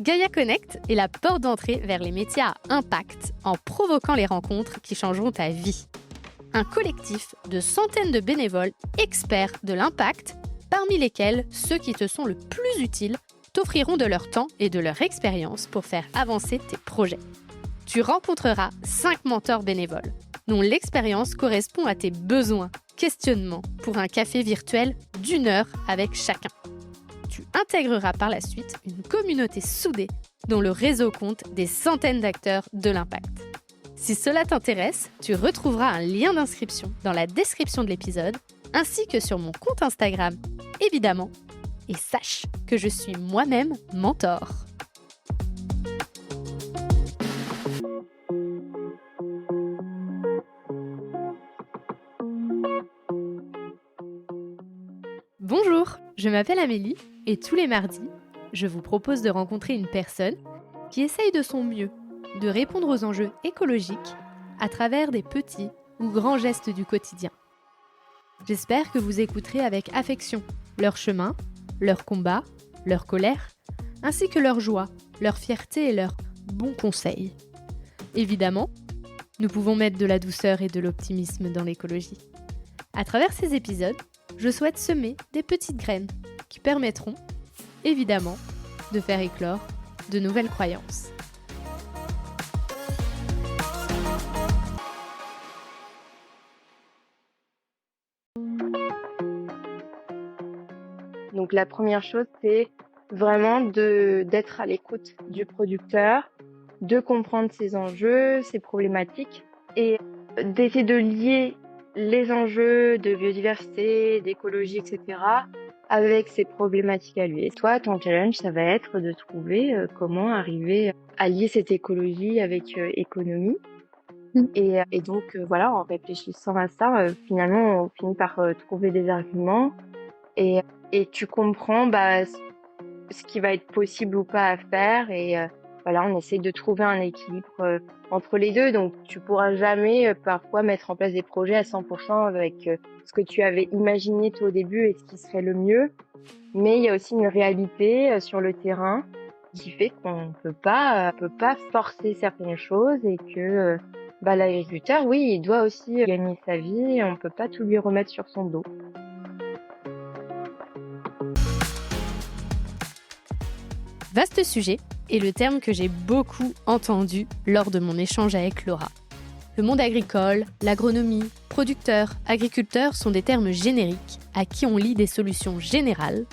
Gaia Connect est la porte d'entrée vers les métiers à impact en provoquant les rencontres qui changeront ta vie. Un collectif de centaines de bénévoles experts de l'impact, parmi lesquels ceux qui te sont le plus utiles t'offriront de leur temps et de leur expérience pour faire avancer tes projets. Tu rencontreras 5 mentors bénévoles, dont l'expérience correspond à tes besoins, questionnements pour un café virtuel d'1 heure avec chacun. Tu intégreras par la suite une communauté soudée dont le réseau compte des centaines d'acteurs de l'impact. Si cela t'intéresse, tu retrouveras un lien d'inscription dans la description de l'épisode, ainsi que sur mon compte Instagram, évidemment. Et sache que je suis moi-même mentor. Bonjour, je m'appelle Amélie et tous les mardis, je vous propose de rencontrer une personne qui essaye de son mieux de répondre aux enjeux écologiques à travers des petits ou grands gestes du quotidien. J'espère que vous écouterez avec affection leur chemin, leurs combats, leur colère, ainsi que leur joie, leur fierté et leurs bons conseils. Évidemment, nous pouvons mettre de la douceur et de l'optimisme dans l'écologie. À travers ces épisodes, je souhaite semer des petites graines qui permettront, évidemment, de faire éclore de nouvelles croyances. Donc la première chose, c'est vraiment d'être à l'écoute du producteur, de comprendre ses enjeux, ses problématiques et d'essayer de lier les enjeux de biodiversité, d'écologie, etc. avec ses problématiques à lui. Et toi, ton challenge, ça va être de trouver comment arriver à lier cette écologie avec économie. Et donc, voilà, en réfléchissant à ça, finalement, on finit par trouver des arguments et tu comprends ce qui va être possible ou pas à faire et voilà, on essaie de trouver un équilibre entre les deux. Donc tu pourras jamais parfois mettre en place des projets à 100% avec ce que tu avais imaginé toi au début et ce qui serait le mieux. Mais il y a aussi une réalité sur le terrain qui fait qu'on peut pas forcer certaines choses et que l'agriculteur, oui, il doit aussi gagner sa vie et on peut pas tout lui remettre sur son dos. Vaste sujet est le terme que j'ai beaucoup entendu lors de mon échange avec Laura. Le monde agricole, l'agronomie, producteur, agriculteur sont des termes génériques à qui on lie des solutions générales,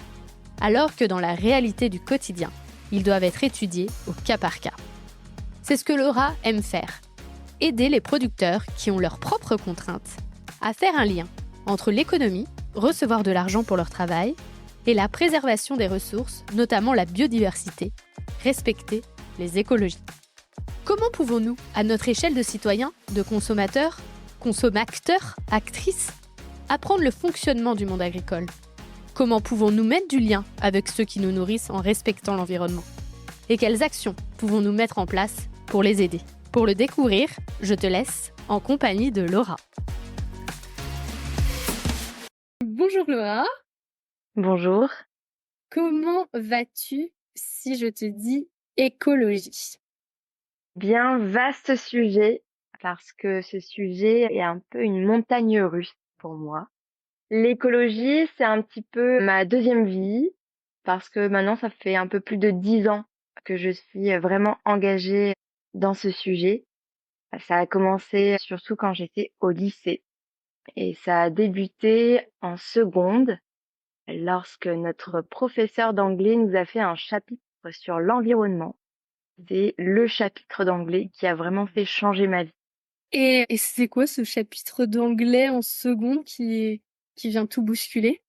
alors que dans la réalité du quotidien, ils doivent être étudiés au cas par cas. C'est ce que Laura aime faire, aider les producteurs qui ont leurs propres contraintes à faire un lien entre l'économie, recevoir de l'argent pour leur travail, et la préservation des ressources, notamment la biodiversité, respecter les écologies. Comment pouvons-nous, à notre échelle de citoyens, de consommateurs, consommateurs, actrices, apprendre le fonctionnement du monde agricole ? Comment pouvons-nous mettre du lien avec ceux qui nous nourrissent en respectant l'environnement ? Et quelles actions pouvons-nous mettre en place pour les aider ? Pour le découvrir, je te laisse en compagnie de Laura. Bonjour Laura. Bonjour. Comment vas-tu si je te dis écologie ? Bien, vaste sujet, parce que ce sujet est un peu une montagne russe pour moi. L'écologie, c'est un petit peu ma deuxième vie, parce que maintenant, ça fait un peu plus de 10 ans que je suis vraiment engagée dans ce sujet. Ça a commencé surtout quand j'étais au lycée, et ça a débuté en seconde, lorsque notre professeur d'anglais nous a fait un chapitre sur l'environnement. C'est le chapitre d'anglais qui a vraiment fait changer ma vie. Et c'est quoi ce chapitre d'anglais en seconde qui vient tout bousculer ?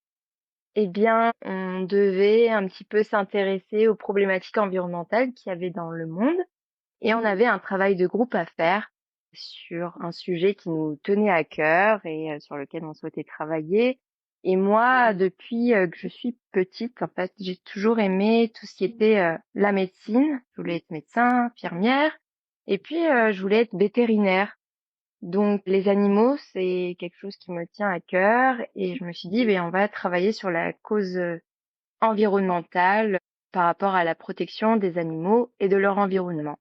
Eh bien, on devait un petit peu s'intéresser aux problématiques environnementales qu'il y avait dans le monde et on avait un travail de groupe à faire sur un sujet qui nous tenait à cœur et sur lequel on souhaitait travailler. Et moi, depuis que je suis petite, en fait, j'ai toujours aimé tout ce qui était la médecine. Je voulais être médecin, infirmière, et puis je voulais être vétérinaire. Donc les animaux, c'est quelque chose qui me tient à cœur et je me suis dit, on va travailler sur la cause environnementale par rapport à la protection des animaux et de leur environnement.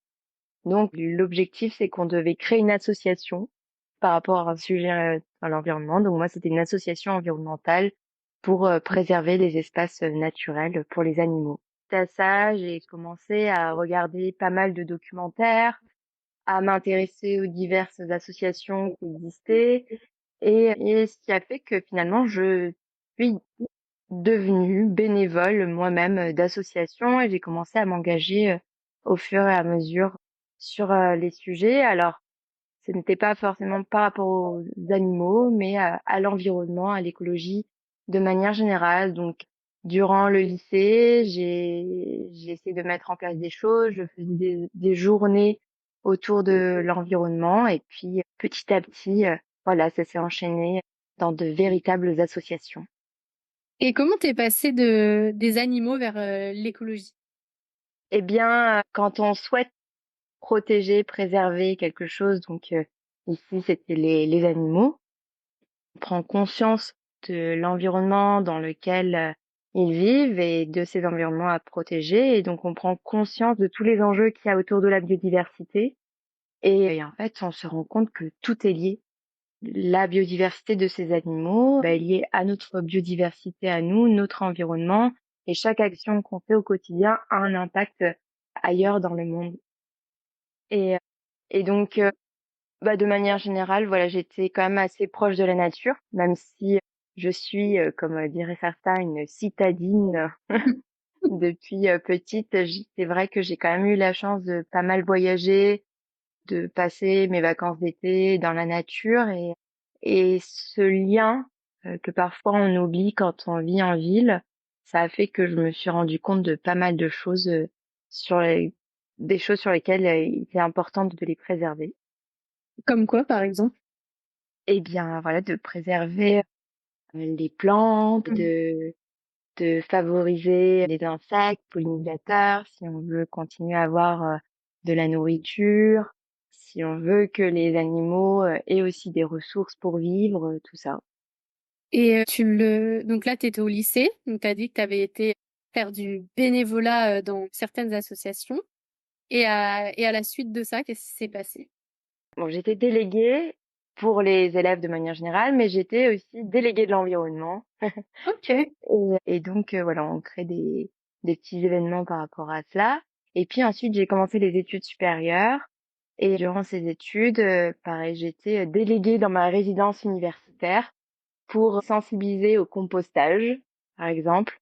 Donc l'objectif, c'est qu'on devait créer une association par rapport à un sujet dans l'environnement. Donc moi, c'était une association environnementale pour préserver les espaces naturels pour les animaux. Suite à ça, j'ai commencé à regarder pas mal de documentaires, à m'intéresser aux diverses associations qui existaient et ce qui a fait que finalement, je suis devenue bénévole moi-même d'association et j'ai commencé à m'engager au fur et à mesure sur les sujets. Alors, ce n'était pas forcément par rapport aux animaux, mais à l'environnement, à l'écologie de manière générale. Donc, durant le lycée, j'ai essayé de mettre en place des choses. Je faisais des journées autour de l'environnement et puis petit à petit, voilà, ça s'est enchaîné dans de véritables associations. Et comment t'es passé des animaux vers l'écologie? Eh bien, quand on souhaite protéger, préserver quelque chose, donc ici c'était les animaux, on prend conscience de l'environnement dans lequel ils vivent et de ces environnements à protéger. Et donc, on prend conscience de tous les enjeux qu'il y a autour de la biodiversité. Et en fait, on se rend compte que tout est lié. La biodiversité de ces animaux est liée à notre biodiversité, à nous, notre environnement. Et chaque action qu'on fait au quotidien a un impact ailleurs dans le monde. Et, et donc, bah, de manière générale, voilà, j'étais quand même assez proche de la nature, même si je suis, comme diraient certains, une citadine depuis petite. C'est vrai que j'ai quand même eu la chance de pas mal voyager, de passer mes vacances d'été dans la nature et ce lien que parfois on oublie quand on vit en ville, ça a fait que je me suis rendu compte de pas mal de choses sur les, des choses sur lesquelles il était important de les préserver. Comme quoi, par exemple? Et bien, voilà, de préserver les plantes, de favoriser les insectes, pollinisateurs, si on veut continuer à avoir de la nourriture, si on veut que les animaux aient aussi des ressources pour vivre, tout ça. Et donc là, tu étais au lycée, donc tu as dit que tu avais été faire du bénévolat dans certaines associations. Et à la suite de ça, qu'est-ce qui s'est passé? Bon, j'étais déléguée pour les élèves de manière générale, mais j'étais aussi déléguée de l'environnement. Ok. Et donc, voilà, on crée des petits événements par rapport à cela. Et puis ensuite, j'ai commencé les études supérieures. Et durant ces études, pareil, j'étais déléguée dans ma résidence universitaire pour sensibiliser au compostage, par exemple.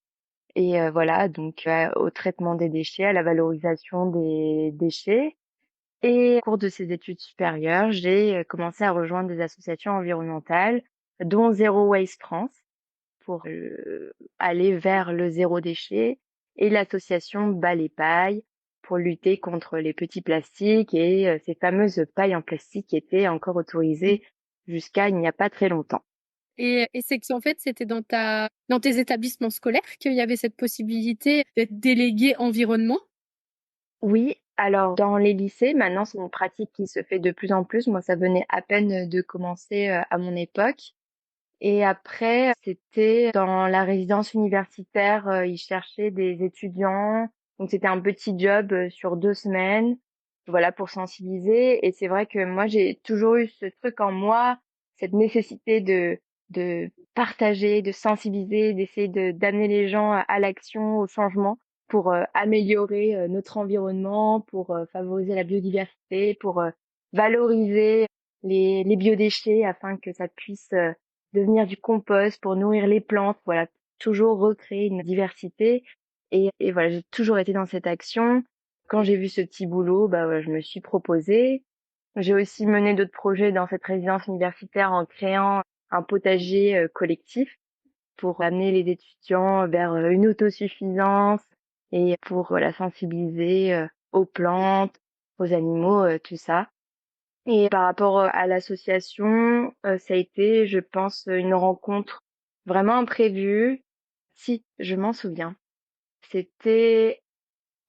Et voilà, donc au traitement des déchets, à la valorisation des déchets. Et au cours de ces études supérieures, j'ai commencé à rejoindre des associations environnementales, dont Zero Waste France pour aller vers le zéro déchet et l'association Balai Paille pour lutter contre les petits plastiques et ces fameuses pailles en plastique qui étaient encore autorisées jusqu'à il n'y a pas très longtemps. Et c'est que en fait, c'était dans tes établissements scolaires qu'il y avait cette possibilité d'être délégué environnement. Oui, alors dans les lycées, maintenant c'est une pratique qui se fait de plus en plus. Moi, ça venait à peine de commencer à mon époque. Et après, c'était dans la résidence universitaire, ils cherchaient des étudiants. Donc c'était un petit job sur 2 semaines, voilà, pour sensibiliser. Et c'est vrai que moi, j'ai toujours eu ce truc en moi, cette nécessité de partager, de sensibiliser, d'essayer d'amener les gens à l'action, au changement pour améliorer notre environnement, pour favoriser la biodiversité, pour valoriser les biodéchets afin que ça puisse devenir du compost pour nourrir les plantes, voilà, toujours recréer une diversité. Et voilà, j'ai toujours été dans cette action. Quand j'ai vu ce petit boulot, bah ouais, je me suis proposée. J'ai aussi mené d'autres projets dans cette résidence universitaire en créant un potager collectif pour amener les étudiants vers une autosuffisance et pour voilà, sensibiliser aux plantes, aux animaux, tout ça. Et par rapport à l'association, ça a été, je pense, une rencontre vraiment imprévue. Si, je m'en souviens. C'était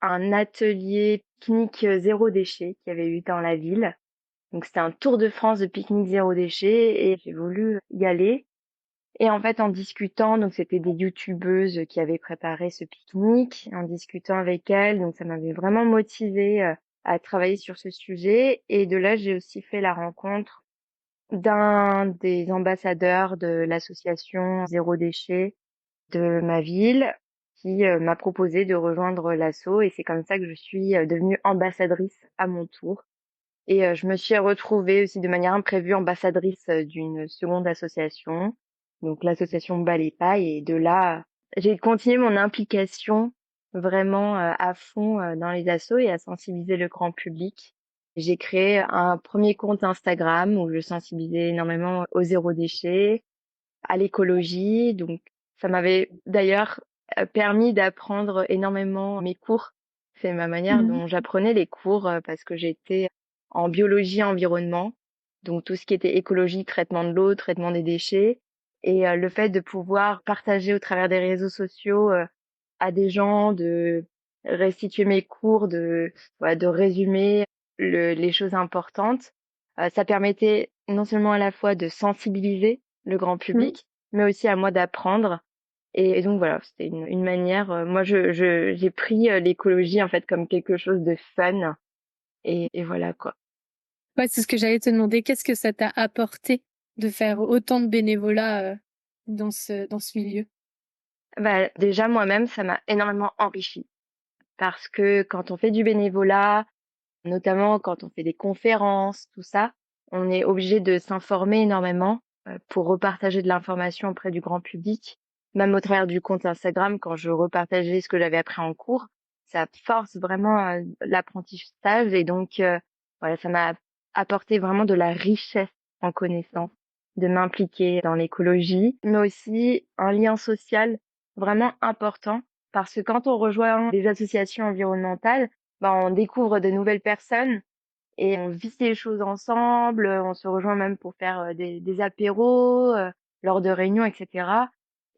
un atelier pique-nique zéro déchet qu'il y avait eu dans la ville. Donc c'était un tour de France de pique-nique zéro déchet et j'ai voulu y aller. Et en fait, en discutant, donc c'était des youtubeuses qui avaient préparé ce pique-nique, en discutant avec elles, donc ça m'avait vraiment motivée à travailler sur ce sujet. Et de là, j'ai aussi fait la rencontre d'un des ambassadeurs de l'association Zéro Déchet de ma ville qui m'a proposé de rejoindre l'asso et c'est comme ça que je suis devenue ambassadrice à mon tour. Et je me suis retrouvée aussi de manière imprévue ambassadrice d'une seconde association, donc l'association Bas les Pailles. Et de là, j'ai continué mon implication vraiment à fond dans les assos et à sensibiliser le grand public. J'ai créé un premier compte Instagram où je sensibilisais énormément au zéro déchet, à l'écologie. Donc, ça m'avait d'ailleurs permis d'apprendre énormément mes cours. C'est ma manière Mhm. dont j'apprenais les cours parce que j'étais en biologie environnement. Donc, tout ce qui était écologie, traitement de l'eau, traitement des déchets. Et le fait de pouvoir partager au travers des réseaux sociaux à des gens, de restituer mes cours, voilà, de résumer les choses importantes, ça permettait non seulement à la fois de sensibiliser le grand Mhm. public, mais aussi à moi d'apprendre. Et donc voilà, c'était une manière. Moi, j'ai pris l'écologie en fait comme quelque chose de fun. Et voilà quoi. Ouais, c'est ce que j'allais te demander. Qu'est-ce que ça t'a apporté de faire autant de bénévolat dans ce milieu? Bah, déjà moi-même, ça m'a énormément enrichi parce que quand on fait du bénévolat, notamment quand on fait des conférences, tout ça, on est obligé de s'informer énormément pour repartager de l'information auprès du grand public. Même au travers du compte Instagram, quand je repartageais ce que j'avais appris en cours, ça force vraiment l'apprentissage et donc voilà, ça m'a apporté vraiment de la richesse en connaissance, de m'impliquer dans l'écologie, mais aussi un lien social vraiment important parce que quand on rejoint des associations environnementales, ben, on découvre de nouvelles personnes et on vit des choses ensemble, on se rejoint même pour faire des apéros lors de réunions, etc.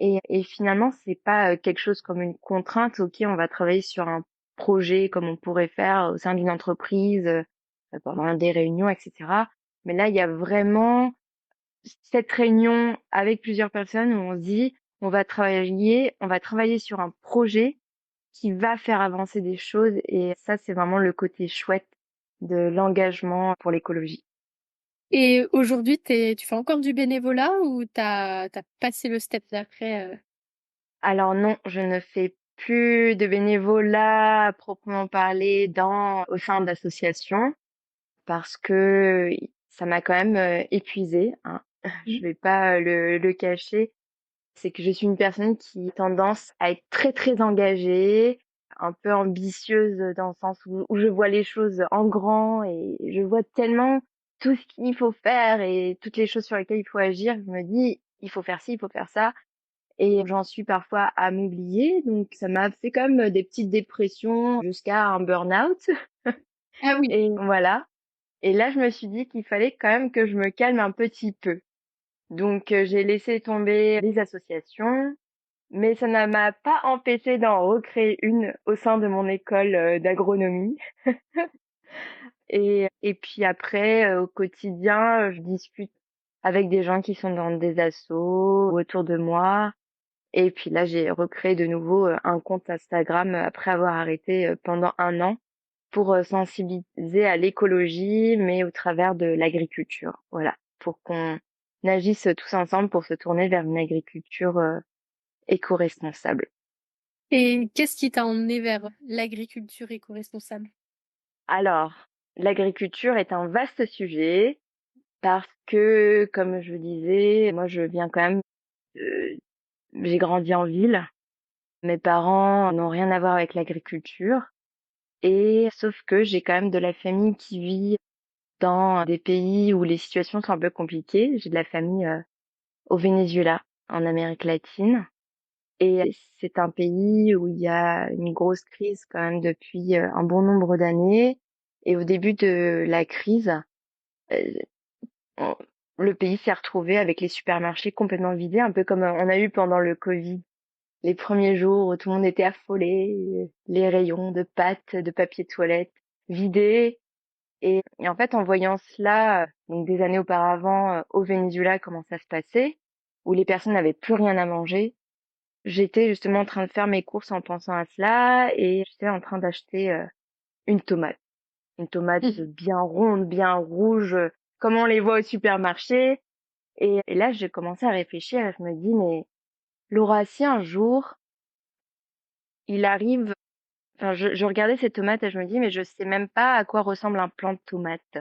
Et finalement, c'est pas quelque chose comme une contrainte. Ok, on va travailler sur un projet comme on pourrait faire au sein d'une entreprise pendant des réunions, etc. Mais là, il y a vraiment cette réunion avec plusieurs personnes où on se dit, on va travailler sur un projet qui va faire avancer des choses et ça, c'est vraiment le côté chouette de l'engagement pour l'écologie. Et aujourd'hui, tu fais encore du bénévolat ou t'as passé le step d'après Alors non, je ne fais plus de bénévolat à proprement parler au sein d'associations parce que ça m'a quand même épuisée, hein. Je vais pas le cacher. C'est que je suis une personne qui a tendance à être très très engagée, un peu ambitieuse dans le sens où je vois les choses en grand et je vois tellement tout ce qu'il faut faire et toutes les choses sur lesquelles il faut agir. Je me dis, il faut faire ci, il faut faire ça. Et j'en suis parfois à m'oublier. Donc ça m'a fait comme des petites dépressions jusqu'à un burn-out. Ah oui. Et voilà. Et là, je me suis dit qu'il fallait quand même que je me calme un petit peu. Donc j'ai laissé tomber les associations. Mais ça ne m'a pas empêché d'en recréer une au sein de mon école d'agronomie. Et puis après, au quotidien, je discute avec des gens qui sont dans des assos autour de moi. Et puis là, j'ai recréé de nouveau un compte Instagram après avoir arrêté pendant un an pour sensibiliser à l'écologie, mais au travers de l'agriculture. Voilà, pour qu'on agisse tous ensemble pour se tourner vers une agriculture éco-responsable. Et qu'est-ce qui t'a emmené vers l'agriculture éco-responsable? Alors, l'agriculture est un vaste sujet parce que, comme je disais, moi je viens quand même, de- j'ai grandi en ville. Mes parents n'ont rien à voir avec l'agriculture et sauf que j'ai quand même de la famille qui vit dans des pays où les situations sont un peu compliquées. J'ai de la famille au Venezuela, en Amérique latine. Et c'est un pays où il y a une grosse crise quand même depuis un bon nombre d'années. Et au début de la crise, euh, on- le pays s'est retrouvé avec les supermarchés complètement vidés, un peu comme on a eu pendant le Covid. Les premiers jours où tout le monde était affolé, les rayons de pâtes, de papier toilette vidés. Et en fait, en voyant cela, donc des années auparavant, au Venezuela, comment ça se passait, où les personnes n'avaient plus rien à manger, j'étais justement en train de faire mes courses en pensant à cela et j'étais en train d'acheter une tomate. Une tomate bien ronde, bien rouge, comme on les voit au supermarché. Et là, j'ai commencé à réfléchir et je me dis, mais Laura, si un jour, il arrive, enfin, je regardais cette tomate et je me dis, mais je sais même pas à quoi ressemble un plant de tomate.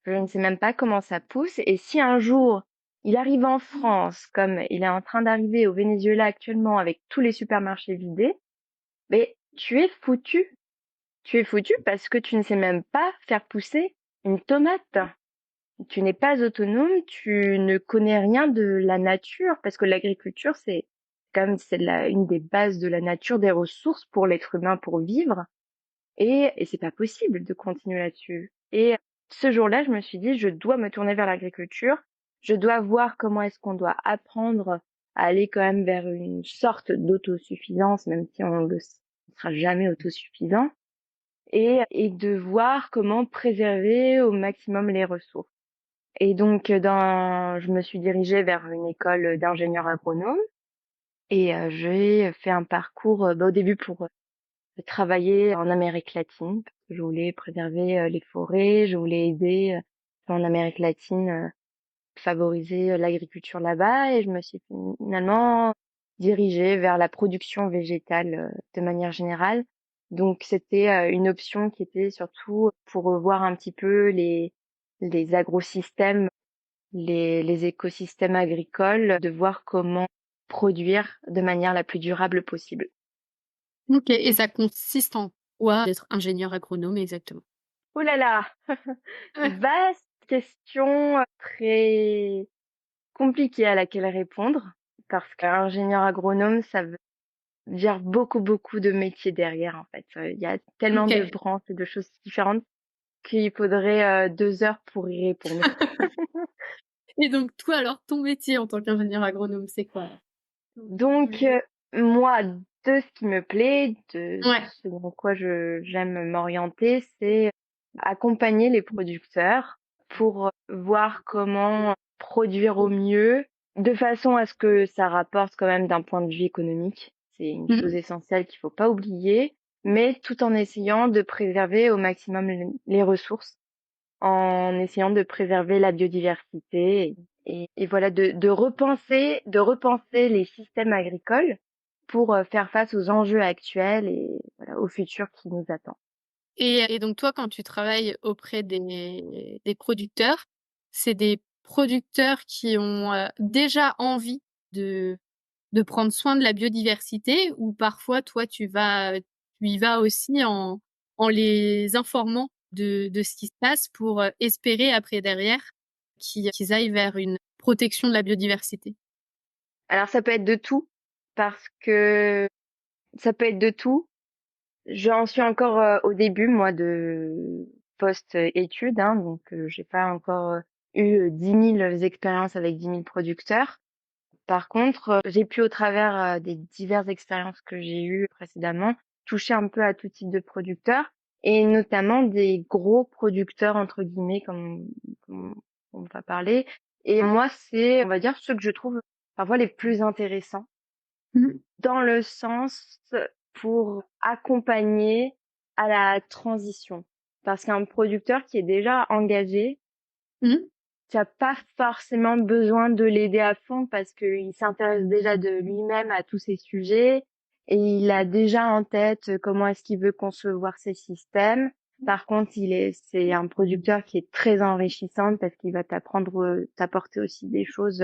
Je ne sais même pas comment ça pousse. Et si un jour, il arrive en France, comme il est en train d'arriver au Venezuela actuellement avec tous les supermarchés vidés, mais tu es foutu. Tu es foutu parce que tu ne sais même pas faire pousser une tomate. Tu n'es pas autonome, tu ne connais rien de la nature parce que l'agriculture, c'est comme c'est une des bases de la nature, des ressources pour l'être humain pour vivre. Et c'est pas possible de continuer là-dessus. Et ce jour-là, je me suis dit, je dois me tourner vers l'agriculture. Je dois voir comment est-ce qu'on doit apprendre à aller quand même vers une sorte d'autosuffisance, même si on ne sera jamais autosuffisant, et de voir comment préserver au maximum les ressources. Et donc, je me suis dirigée vers une école d'ingénieur agronome et j'ai fait un parcours, au début pour travailler en Amérique latine, parce que je voulais préserver les forêts, je voulais aider en Amérique latine, favoriser l'agriculture là-bas, et je me suis finalement dirigée vers la production végétale de manière générale. Donc c'était une option qui était surtout pour voir un petit peu les agrosystèmes, les écosystèmes agricoles, de voir comment produire de manière la plus durable possible. Ok, et ça consiste en quoi d'être ingénieur agronome exactement? Oh là là, Ouais. vaste question, très compliquée à laquelle répondre, parce qu'ingénieur agronome, ça veut dire beaucoup de métiers derrière, en fait. Il y a tellement de Ok. branches et de choses différentes qu'il faudrait 2 heures pour y répondre. Et donc toi alors, ton métier en tant qu'ingénieur agronome, c'est quoi? Donc, moi, de ce qui me plaît, de Ouais. ce dans quoi j'aime m'orienter, c'est accompagner les producteurs pour voir comment produire au mieux, de façon à ce que ça rapporte quand même d'un point de vue économique. C'est une chose Mhm. essentielle qu'il faut pas oublier, mais tout en essayant de préserver au maximum les ressources, en essayant de préserver la biodiversité et voilà de repenser les systèmes agricoles pour faire face aux enjeux actuels et voilà, au futur qui nous attend. Et donc toi, quand tu travailles auprès des producteurs, c'est des producteurs qui ont déjà envie de, de prendre soin de la biodiversité ou parfois toi, tu y vas aussi en les informant de ce qui se passe pour espérer après derrière qu'ils aillent vers une protection de la biodiversité. Alors ça peut être de tout, parce que ça peut être de tout. J'en suis encore au début, moi, de post-études, hein, donc j'ai pas encore eu 10 000 expériences avec 10 000 producteurs. Par contre, j'ai pu, au travers des diverses expériences que j'ai eues précédemment, toucher un peu à tout type de producteurs, et notamment des gros producteurs, entre guillemets, comme on va parler. Et moi, c'est, on va dire, ceux que je trouve parfois les plus intéressants, Mhm. dans le sens pour accompagner à la transition. Parce qu'un producteur qui est déjà engagé, Mhm. tu as pas forcément besoin de l'aider à fond parce qu'il s'intéresse déjà de lui-même à tous ces sujets et il a déjà en tête comment est-ce qu'il veut concevoir ses systèmes. Par contre, c'est un producteur qui est très enrichissant parce qu'il va t'apporter aussi des choses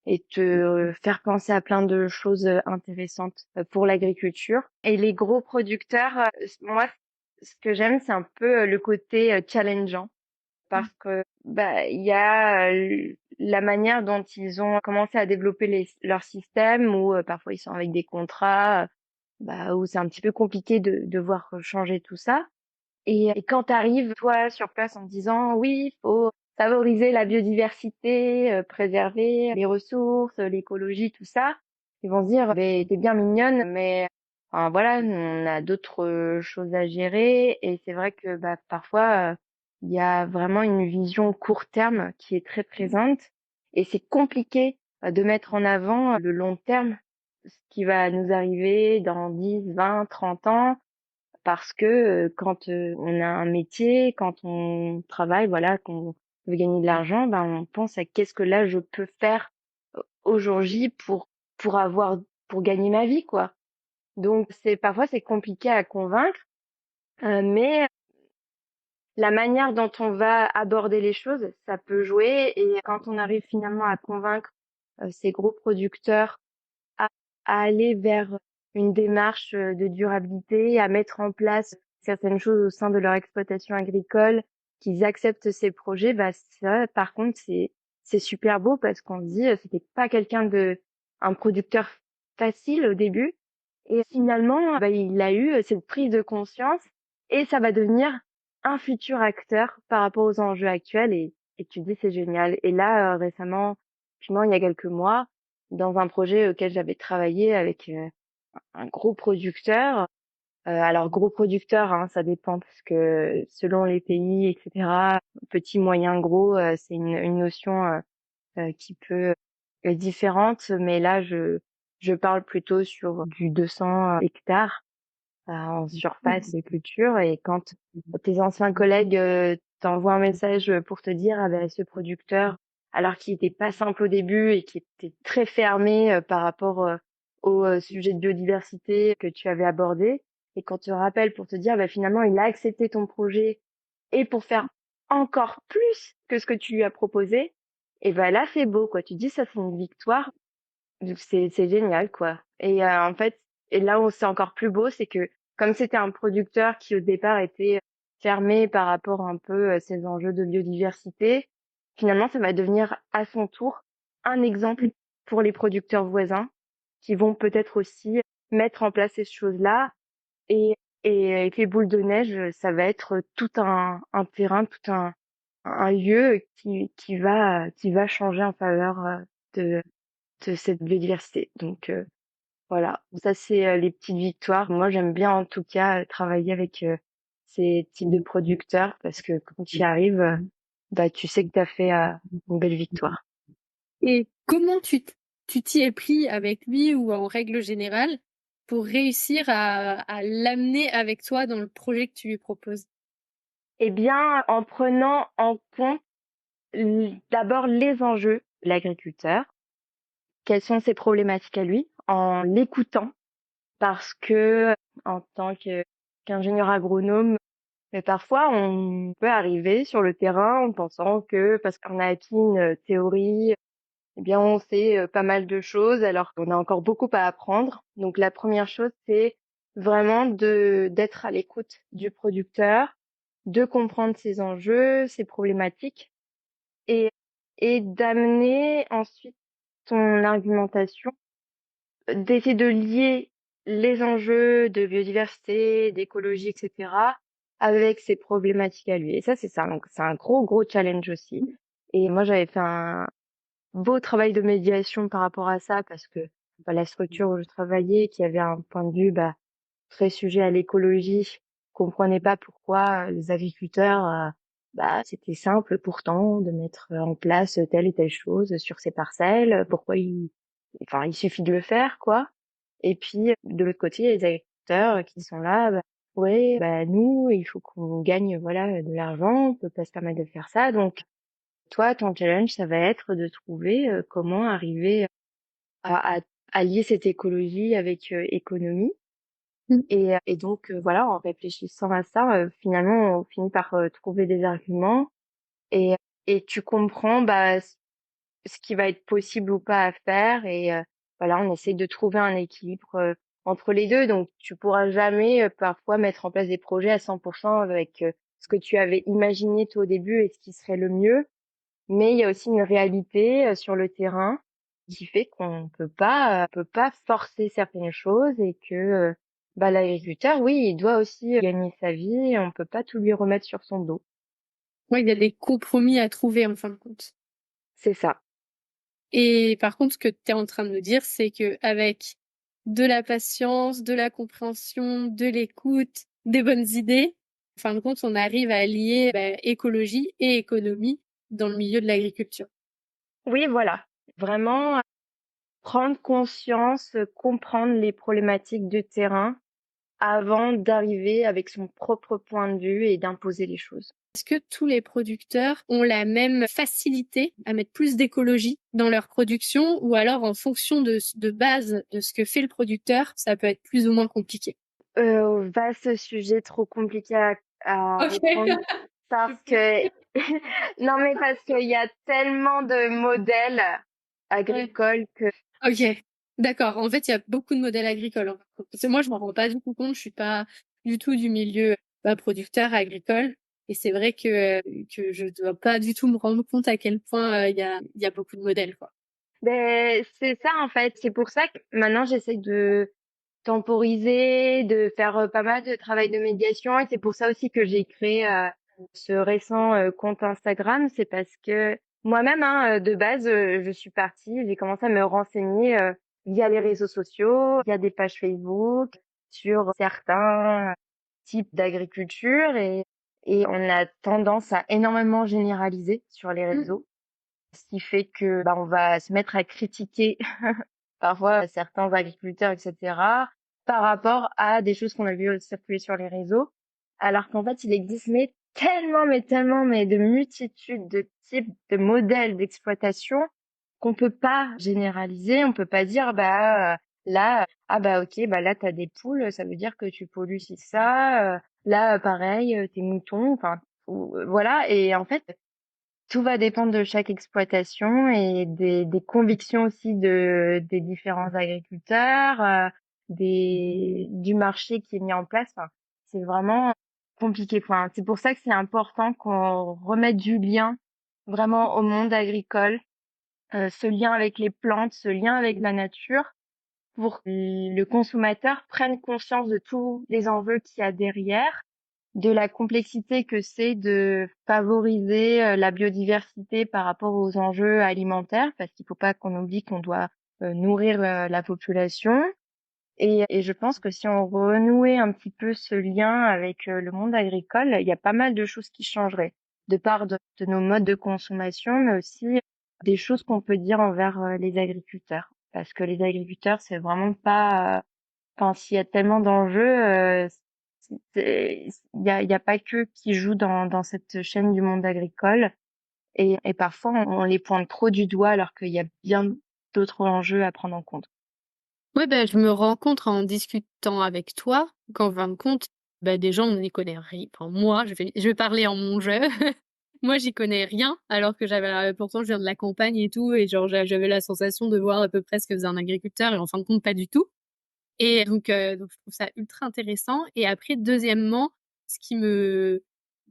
et te faire penser à plein de choses intéressantes pour l'agriculture. Et les gros producteurs, moi, ce que j'aime, c'est un peu le côté challengeant, parce que bah il y a la manière dont ils ont commencé à développer leur système, où parfois ils sont avec des contrats, bah où c'est un petit peu compliqué de voir changer tout ça. Et quand tu arrives toi sur place en te disant oui, il faut favoriser la biodiversité, préserver les ressources, l'écologie, tout ça, ils vont se dire ben t'es bien mignonne, mais enfin, voilà, nous, on a d'autres choses à gérer. Et c'est vrai que bah parfois il y a vraiment une vision court terme qui est très présente et c'est compliqué de mettre en avant le long terme, ce qui va nous arriver dans 10, 20, 30 ans. Parce que quand on a un métier, quand on travaille, voilà, qu'on veut gagner de l'argent, ben, on pense à qu'est-ce que là je peux faire au jour J pour avoir, pour gagner ma vie, quoi. Donc parfois c'est compliqué à convaincre, mais la manière dont on va aborder les choses, ça peut jouer. Et quand on arrive finalement à convaincre ces gros producteurs à, à aller vers une démarche de durabilité, à mettre en place certaines choses au sein de leur exploitation agricole, qu'ils acceptent ces projets, bah ça, par contre, c'est super beau parce qu'on se dit, c'était pas un producteur facile au début, et finalement, bah, il a eu cette prise de conscience et ça va devenir un futur acteur par rapport aux enjeux actuels, et tu te dis c'est génial. Et là, récemment, finalement, il y a quelques mois, dans un projet auquel j'avais travaillé avec un gros producteur. Alors gros producteur, hein, ça dépend parce que selon les pays, etc. Petit, moyen, gros, c'est une notion qui peut être différente. Mais là, je parle plutôt sur du 200 hectares en surface de culture. Et quand tes anciens collègues t'envoient un message pour te dire, ah ben ce producteur, alors qu'il était pas simple au début et qui était très fermé par rapport au sujet de biodiversité que tu avais abordé, et quand tu te rappelles pour te dire, bah, finalement, il a accepté ton projet et pour faire encore plus que ce que tu lui as proposé, et ben là, c'est beau, quoi. Tu te dis, ça, c'est une victoire. C'est génial, quoi. Et en fait, et là où c'est encore plus beau, c'est que comme c'était un producteur qui au départ était fermé par rapport un peu à ces enjeux de biodiversité, finalement, ça va devenir à son tour un exemple pour les producteurs voisins qui vont peut-être aussi mettre en place ces choses-là. Et, et avec les boules de neige, ça va être tout un terrain, un lieu qui va changer en faveur de de cette biodiversité. Donc voilà, ça c'est les petites victoires. Moi j'aime bien en tout cas travailler avec ces types de producteurs parce que quand tu y arrives, bah tu sais que tu as fait une belle victoire. Et comment tu t'y es pris avec lui ou en règle générale pour réussir à l'amener avec toi dans le projet que tu lui proposes? Eh bien, en prenant en compte d'abord les enjeux de l'agriculteur, quelles sont ses problématiques à lui, en l'écoutant, parce que en tant qu'ingénieur agronome, mais parfois, on peut arriver sur le terrain en pensant que parce qu'on a acquis une théorie, eh bien, on sait pas mal de choses alors qu'on a encore beaucoup à apprendre. Donc, la première chose, c'est vraiment d'être à l'écoute du producteur, de comprendre ses enjeux, ses problématiques, et, et d'amener ensuite son argumentation, d'essayer de lier les enjeux de biodiversité, d'écologie, etc., avec ses problématiques à lui. Et ça, c'est ça. Donc, c'est un gros challenge aussi. Et moi, j'avais fait un beau travail de médiation par rapport à ça parce que bah, la structure où je travaillais, qui avait un point de vue très sujet à l'écologie, comprenait pas pourquoi les agriculteurs, bah, c'était simple pourtant de mettre en place telle et telle chose sur ces parcelles. Enfin, il suffit de le faire, quoi. Et puis, de l'autre côté, il y a les agriculteurs qui sont là, bah, ouais, bah, nous, il faut qu'on gagne, voilà, de l'argent, on peut pas se permettre de faire ça. Donc, toi, ton challenge, ça va être de trouver comment arriver à, à, à lier cette écologie avec économie. Mmh. Et donc, voilà, en réfléchissant à ça, finalement, on finit par trouver des arguments, et, et tu comprends, bah, ce qui va être possible ou pas à faire. Et voilà, on essaie de trouver un équilibre entre les deux. Donc tu pourras jamais parfois mettre en place des projets à 100% avec ce que tu avais imaginé toi au début et ce qui serait le mieux, mais il y a aussi une réalité sur le terrain qui fait qu'on peut pas forcer certaines choses, et que bah, l'agriculteur, oui, il doit aussi gagner sa vie et on peut pas tout lui remettre sur son dos. Ouais, il y a des compromis à trouver en fin de compte. C'est ça. Et par contre, ce que tu es en train de me dire, c'est qu'avec de la patience, de la compréhension, de l'écoute, des bonnes idées, en fin de compte, on arrive à lier écologie et économie dans le milieu de l'agriculture. Oui, voilà. Vraiment prendre conscience, comprendre les problématiques de terrain avant d'arriver avec son propre point de vue et d'imposer les choses. Est-ce que tous les producteurs ont la même facilité à mettre plus d'écologie dans leur production ou alors en fonction de base de ce que fait le producteur, ça peut être plus ou moins compliqué? Vaste sujet, trop compliqué à Ok. répondre parce que non mais parce qu'il y a tellement de modèles Ouais. agricoles que Ok, d'accord. En fait, il y a beaucoup de modèles agricoles, hein. Parce que moi, je m'en rends pas du tout compte. Je suis pas du tout du milieu producteur agricole. Et c'est vrai que je dois pas du tout me rendre compte à quel point il y a beaucoup de modèles, quoi. c'est ça en fait. C'est pour ça que maintenant j'essaie de temporiser, de faire pas mal de travail de médiation et c'est pour ça aussi que j'ai créé ce récent compte Instagram. C'est parce que moi-même, hein, de base, je suis partie, j'ai commencé à me renseigner via les réseaux sociaux, via des pages Facebook, sur certains types d'agriculture et on a tendance à énormément généraliser sur les réseaux, ce qui fait que bah, on va se mettre à critiquer parfois certains agriculteurs, etc., par rapport à des choses qu'on a vues circuler sur les réseaux, alors qu'en fait, il existe mais tellement, mais de multitudes de types de modèles d'exploitation qu'on peut pas généraliser. On peut pas dire, bah, là, ah bah ok, bah là, t'as des poules, ça veut dire que tu pollues si ça. Là, pareil, tes moutons, enfin, voilà. Et en fait, tout va dépendre de chaque exploitation et des convictions aussi des différents agriculteurs, du marché qui est mis en place. Enfin, c'est vraiment compliqué. Enfin, c'est pour ça que c'est important qu'on remette du lien vraiment au monde agricole, ce lien avec les plantes, ce lien avec la nature, pour que le consommateur prenne conscience de tous les enjeux qu'il y a derrière, de la complexité que c'est de favoriser la biodiversité par rapport aux enjeux alimentaires, parce qu'il faut pas qu'on oublie qu'on doit nourrir la population. Et je pense que si on renouait un petit peu ce lien avec le monde agricole, il y a pas mal de choses qui changeraient, de part de nos modes de consommation, mais aussi des choses qu'on peut dire envers les agriculteurs. Parce que les agriculteurs, c'est vraiment pas enfin, s'il y a tellement d'enjeux, il y a pas qu'eux qui jouent dans cette chaîne du monde agricole. Et parfois, on les pointe trop du doigt alors qu'il y a bien d'autres enjeux à prendre en compte. Ouais, ben, je me rends compte en discutant avec toi qu'en fin de compte, des gens, on n'y connaît rien. Enfin, moi, je vais parler en mon jeu. Moi, j'y connais rien, alors que pourtant, je viens de la campagne et tout, et genre, j'avais la sensation de voir à peu près ce que faisait un agriculteur, et en fin de compte, pas du tout. Et donc je trouve ça ultra intéressant. Et après, deuxièmement, ce qui me,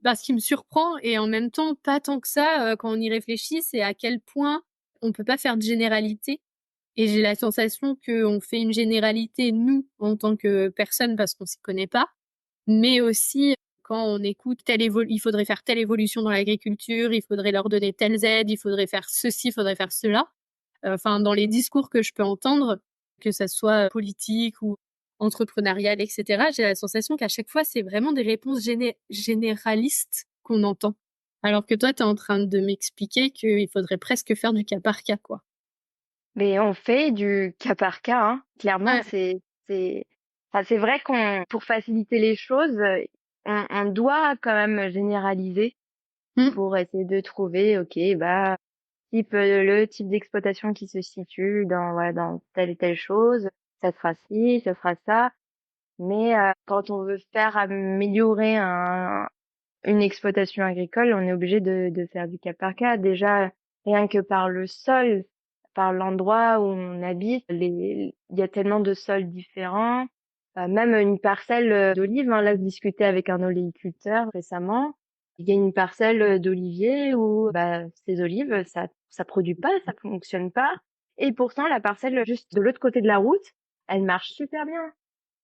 ce qui me surprend et en même temps pas tant que ça quand on y réfléchit, c'est à quel point on peut pas faire de généralité. Et j'ai la sensation qu'on fait une généralité, nous, en tant que personne, parce qu'on s'y connaît pas, mais aussi quand on écoute il faudrait faire telle évolution dans l'agriculture, il faudrait leur donner telles aides, il faudrait faire ceci, il faudrait faire cela. Enfin, dans les discours que je peux entendre, que ça soit politique ou entrepreneurial, etc., j'ai la sensation qu'à chaque fois, c'est vraiment des réponses généralistes qu'on entend. Alors que toi, tu es en train de m'expliquer qu'il faudrait presque faire du cas par cas, quoi. Mais on fait du cas par cas, hein. Clairement, Ouais. c'est, enfin, c'est vrai pour faciliter les choses, on doit quand même généraliser Mmh. pour essayer de trouver, ok, bah, le type d'exploitation qui se situe dans, voilà, dans telle et telle chose, ça sera ci, ça sera ça. Mais quand on veut faire améliorer une exploitation agricole, on est obligé de faire du cas par cas. Déjà, rien que par le sol, par l'endroit où on habite, il y a tellement de sols différents. Même une parcelle d'olives, hein, là, je discutais avec un oléiculteur récemment. Il y a une parcelle d'oliviers où bah, ces olives, ça produit pas, ça fonctionne pas. Et pourtant, la parcelle juste de l'autre côté de la route, elle marche super bien.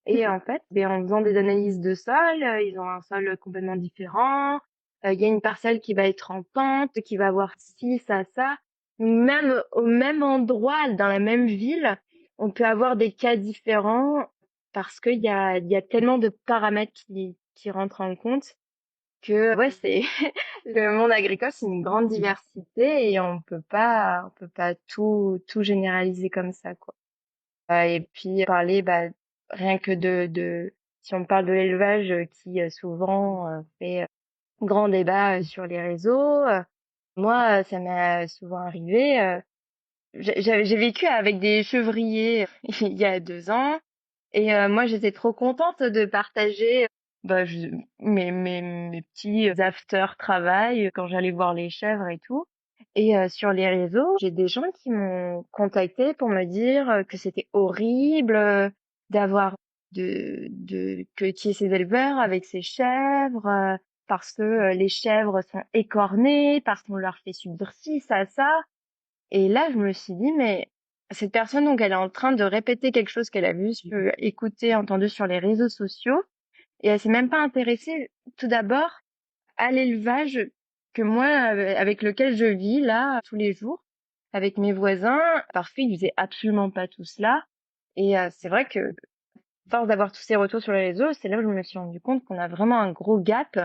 Et en fait, en faisant des analyses de sol, ils ont un sol complètement différent. Il y a une parcelle qui va être en pente, qui va avoir ci, ça. Même au même endroit, dans la même ville, on peut avoir des cas différents parce qu'il y a tellement de paramètres qui rentrent en compte que ouais, c'est le monde agricole, c'est une grande diversité et on peut pas tout généraliser comme ça, quoi. Et puis parler, bah, rien que si on parle de l'élevage qui souvent fait grand débat sur les réseaux. Moi, ça m'est souvent arrivé. J'ai vécu avec des chevriers il y a 2 ans. Et moi, j'étais trop contente de partager bah, mes petits after-travail quand j'allais voir les chèvres et tout. Et sur les réseaux, j'ai des gens qui m'ont contacté pour me dire que c'était horrible d'avoir qu'il y ait ces éleveurs avec ces chèvres parce que les chèvres sont écornées, parce qu'on leur fait subir ci, ça. Et là, je me suis dit, mais cette personne, donc, elle est en train de répéter quelque chose qu'elle a vu, écouté, entendu sur les réseaux sociaux, et elle s'est même pas intéressée, tout d'abord, à l'élevage que moi, avec lequel je vis, là, tous les jours, avec mes voisins. Parfois, ils faisaient absolument pas tout cela. Et c'est vrai que, à force d'avoir tous ces retours sur les réseaux, c'est là où je me suis rendu compte qu'on a vraiment un gros gap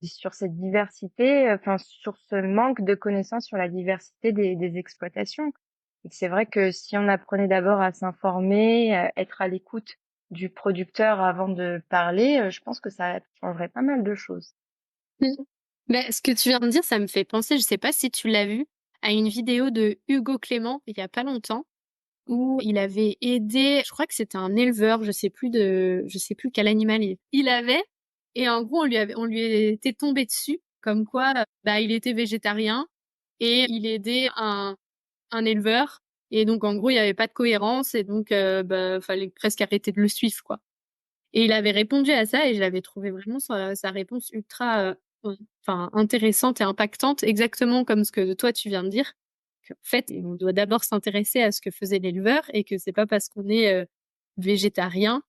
sur cette diversité, enfin, sur ce manque de connaissances sur la diversité des exploitations. Et c'est vrai que si on apprenait d'abord à s'informer, être à l'écoute du producteur avant de parler, je pense que ça changerait pas mal de choses. Mm. Mais ce que tu viens de dire, ça me fait penser, je sais pas si tu l'as vu, à une vidéo de Hugo Clément il y a pas longtemps, où il avait aidé, je crois que c'était un éleveur, je sais plus quel animal il avait, et en gros on lui était tombé dessus, comme quoi, bah il était végétarien et il aidait un éleveur, et donc en gros il y avait pas de cohérence, et donc bah fallait presque arrêter de le suivre, quoi. Et il avait répondu à ça, et je l'avais trouvé vraiment sa réponse ultra, enfin intéressante et impactante, exactement comme ce que toi tu viens de dire. En fait, on doit d'abord s'intéresser à ce que faisait l'éleveur, et que c'est pas parce qu'on est végétarien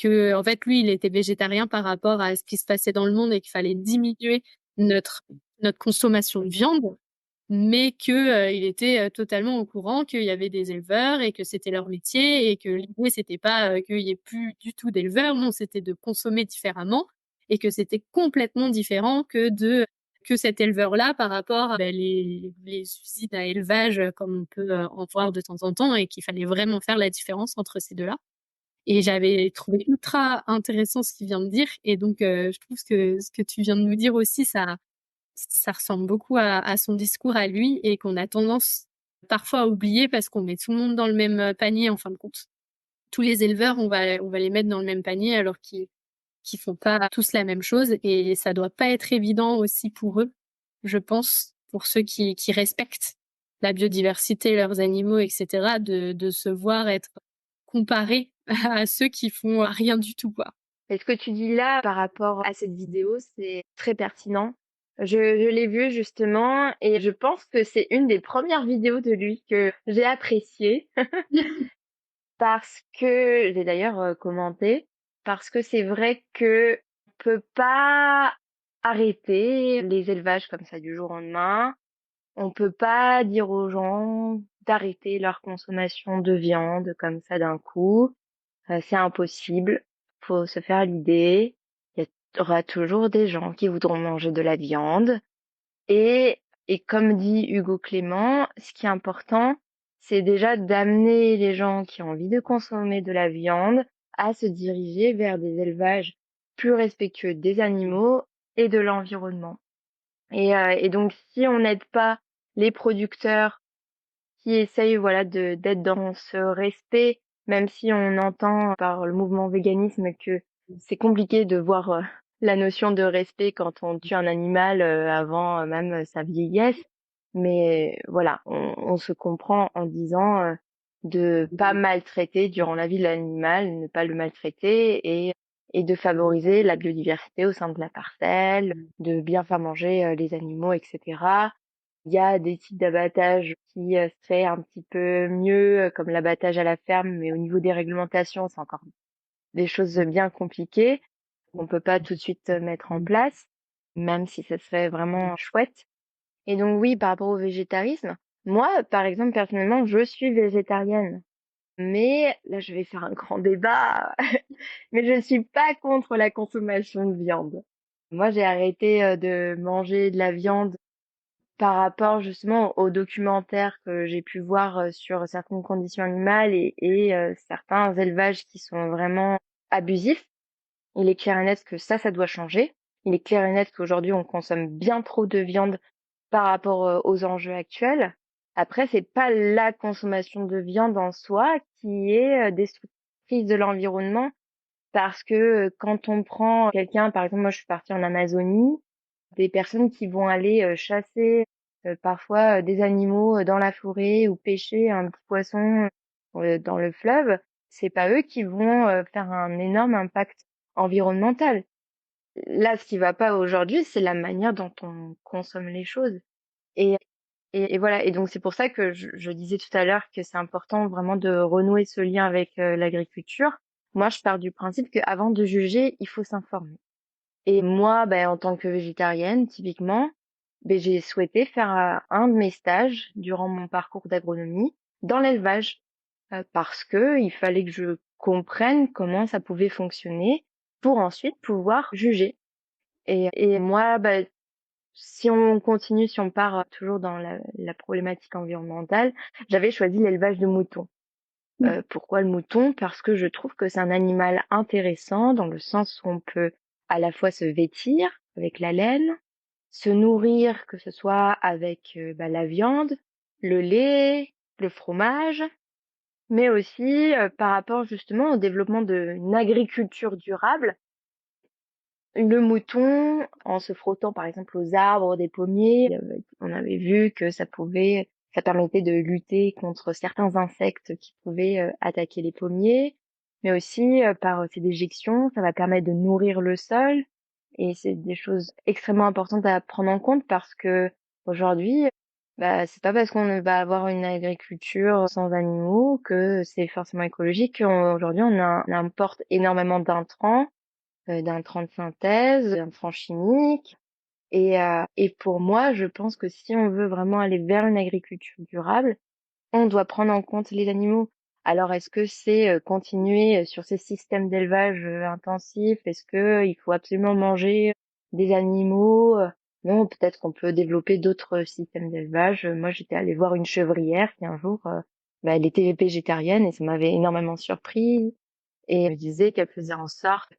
que, en fait, lui, il était végétarien par rapport à ce qui se passait dans le monde et qu'il fallait diminuer notre notre consommation de viande, mais que il était totalement au courant qu'il y avait des éleveurs et que c'était leur métier, et que l'idée c'était pas qu'il y ait plus du tout d'éleveurs, non, c'était de consommer différemment, et que c'était complètement différent que cet éleveur-là par rapport à les usines à élevage comme on peut en voir de temps en temps, et qu'il fallait vraiment faire la différence entre ces deux-là. Et j'avais trouvé ultra intéressant ce qu'il vient de dire, et donc je trouve que ce que tu viens de nous dire aussi, ça ressemble beaucoup à son discours à lui, et qu'on a tendance parfois à oublier parce qu'on met tout le monde dans le même panier, en fin de compte. Tous les éleveurs, on va les mettre dans le même panier alors qu'ils font pas tous la même chose, et ça doit pas être évident aussi pour eux, je pense, pour ceux qui respectent la biodiversité, leurs animaux, etc., de se voir être comparés à ceux qui font rien du tout, quoi. Et ce que tu dis là par rapport à cette vidéo, c'est très pertinent. Je l'ai vu justement et je pense que c'est une des premières vidéos de lui que j'ai appréciée parce que j'ai d'ailleurs commenté, parce que c'est vrai que on peut pas arrêter les élevages comme ça du jour au lendemain. On peut pas dire aux gens d'arrêter leur consommation de viande comme ça d'un coup. C'est impossible. Faut se faire l'idée. Il y aura toujours des gens qui voudront manger de la viande. Et, et comme dit Hugo Clément, ce qui est important, c'est déjà d'amener les gens qui ont envie de consommer de la viande à se diriger vers des élevages plus respectueux des animaux et de l'environnement. Et donc, si on n'aide pas les producteurs qui essayent, voilà, d'être dans ce respect, même si on entend par le mouvement véganisme que c'est compliqué de voir la notion de respect quand on tue un animal avant même sa vieillesse. Mais voilà, on se comprend en disant de pas maltraiter durant la vie de l'animal, ne pas le maltraiter et de favoriser la biodiversité au sein de la parcelle, de bien faire manger les animaux, etc. Il y a des types d'abattage qui se fait un petit peu mieux, comme l'abattage à la ferme, mais au niveau des réglementations, c'est encore des choses bien compliquées. On peut pas tout de suite mettre en place, même si ça serait vraiment chouette. Et donc oui, par rapport au végétarisme, moi, par exemple, personnellement, je suis végétarienne. Mais là, je vais faire un grand débat. Mais je ne suis pas contre la consommation de viande. Moi, j'ai arrêté de manger de la viande par rapport justement aux documentaires que j'ai pu voir sur certaines conditions animales et certains élevages qui sont vraiment abusifs. Il est clair et net que ça doit changer. Il est clair et net qu'aujourd'hui, on consomme bien trop de viande par rapport aux enjeux actuels. Après, c'est pas la consommation de viande en soi qui est destructrice de l'environnement, parce que quand on prend quelqu'un, par exemple, moi je suis partie en Amazonie, des personnes qui vont aller chasser parfois des animaux dans la forêt ou pêcher un petit poisson dans le fleuve, c'est pas eux qui vont faire un énorme impact environnemental. Là, ce qui va pas aujourd'hui, c'est la manière dont on consomme les choses. Et, et voilà. Et donc c'est pour ça que je disais tout à l'heure que c'est important vraiment de renouer ce lien avec l'agriculture. Moi, je pars du principe qu'avant de juger, il faut s'informer. Et moi, ben, en tant que végétarienne, typiquement, ben, j'ai souhaité faire un de mes stages durant mon parcours d'agronomie dans l'élevage, parce que il fallait que je comprenne comment ça pouvait fonctionner pour ensuite pouvoir juger. Et moi, ben, si on continue, si on part toujours dans la problématique environnementale, j'avais choisi l'élevage de moutons. Pourquoi le mouton? Parce que je trouve que c'est un animal intéressant dans le sens où on peut à la fois se vêtir avec la laine, se nourrir, que ce soit avec la viande, le lait, le fromage, mais aussi par rapport justement au développement d'une agriculture durable. Le mouton, en se frottant par exemple aux arbres des pommiers, on avait vu que ça permettait de lutter contre certains insectes qui pouvaient attaquer les pommiers, mais aussi par ces déjections, ça va permettre de nourrir le sol. Et c'est des choses extrêmement importantes à prendre en compte parce que aujourd'hui, bah, c'est pas parce qu'on va avoir une agriculture sans animaux que c'est forcément écologique. Aujourd'hui, on importe énormément d'intrants, d'intrants de synthèse, d'intrants chimiques. Et pour moi, je pense que si on veut vraiment aller vers une agriculture durable, on doit prendre en compte les animaux. Alors, est-ce que c'est continuer sur ces systèmes d'élevage intensifs? Est-ce que il faut absolument manger des animaux? Non, peut-être qu'on peut développer d'autres systèmes d'élevage. Moi, j'étais allée voir une chevrière qui un jour, elle était végétarienne et ça m'avait énormément surpris. Et elle me disait qu'elle faisait en sorte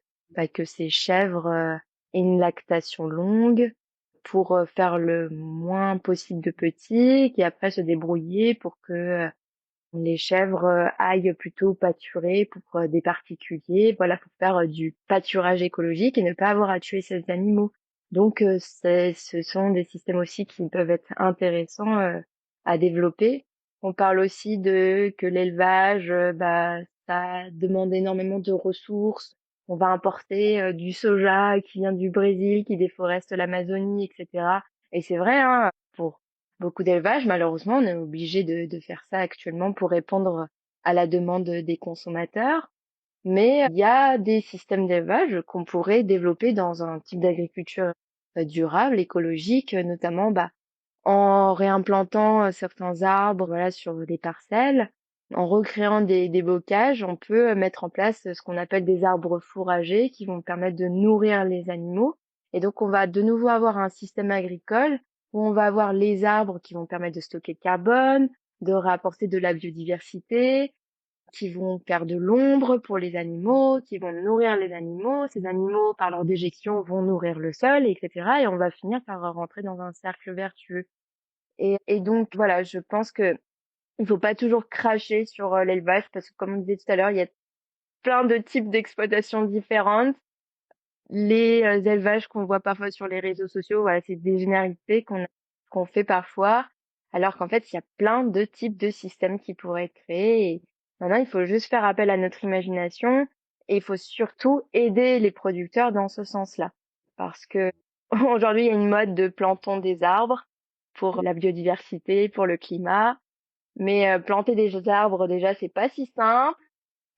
que ses chèvres aient une lactation longue pour faire le moins possible de petits, et après se débrouiller pour que les chèvres aillent plutôt pâturer pour des particuliers. Voilà, faut faire du pâturage écologique et ne pas avoir à tuer ces animaux. Donc, ce sont des systèmes aussi qui peuvent être intéressants à développer. On parle aussi de que l'élevage, ça demande énormément de ressources. On va importer du soja qui vient du Brésil, qui déforeste l'Amazonie, etc. Et c'est vrai, hein, pour beaucoup d'élevages, malheureusement, on est obligé de faire ça actuellement pour répondre à la demande des consommateurs. Mais il y a des systèmes d'élevage qu'on pourrait développer dans un type d'agriculture durable, écologique, notamment en réimplantant certains arbres, voilà, sur des parcelles, en recréant des bocages. On peut mettre en place ce qu'on appelle des arbres fourragers qui vont permettre de nourrir les animaux. Et donc, on va de nouveau avoir un système agricole où on va avoir les arbres qui vont permettre de stocker le carbone, de rapporter de la biodiversité, qui vont faire de l'ombre pour les animaux, qui vont nourrir les animaux. Ces animaux, par leur déjection, vont nourrir le sol, etc. Et on va finir par rentrer dans un cercle vertueux. Et donc voilà, je pense que il faut pas toujours cracher sur l'élevage parce que comme on disait tout à l'heure, il y a plein de types d'exploitations différentes. Les élevages qu'on voit parfois sur les réseaux sociaux, voilà, c'est des généralités qu'on fait parfois, alors qu'en fait, il y a plein de types de systèmes qui pourraient être créés. Et maintenant, il faut juste faire appel à notre imagination et il faut surtout aider les producteurs dans ce sens-là. Parce que aujourd'hui, il y a une mode de plantons des arbres pour la biodiversité, pour le climat. Mais planter des arbres, déjà, c'est pas si simple